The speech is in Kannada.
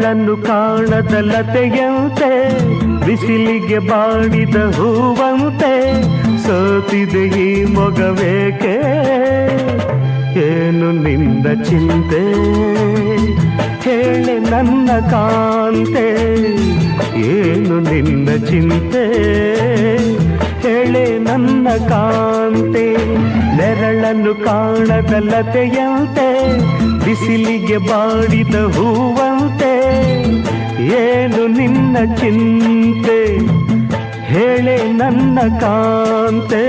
ನೆರಳನ್ನು ಕಾಣದ ಲತೆಯಂತೆ ಬಿಸಿಲಿಗೆ ಬಾಡಿದ ಹೂವಂತೆ ಸೋತಿದೆ ಈ ಮೊಗವೇಕೆ ಏನು ನಿಂದ ಚಿಂತೆ ಹೇಳೆ ನನ್ನ ಕಾಂತೆ ಏನು ನಿಂದ ಚಿಂತೆ ಹೇಳೆ ನನ್ನ ಕಾಂತೆ ನೆರಳನ್ನು ಕಾಣದ ಲತೆಯಂತೆ ಬಿಸಿಲಿಗೆ ಬಾಡಿದ ಹೂವಂತೆ ಏನು ನಿನ್ನ ಚಿಂತೆ ಹೇಳೆ ನನ್ನ ಕಾಂತೆ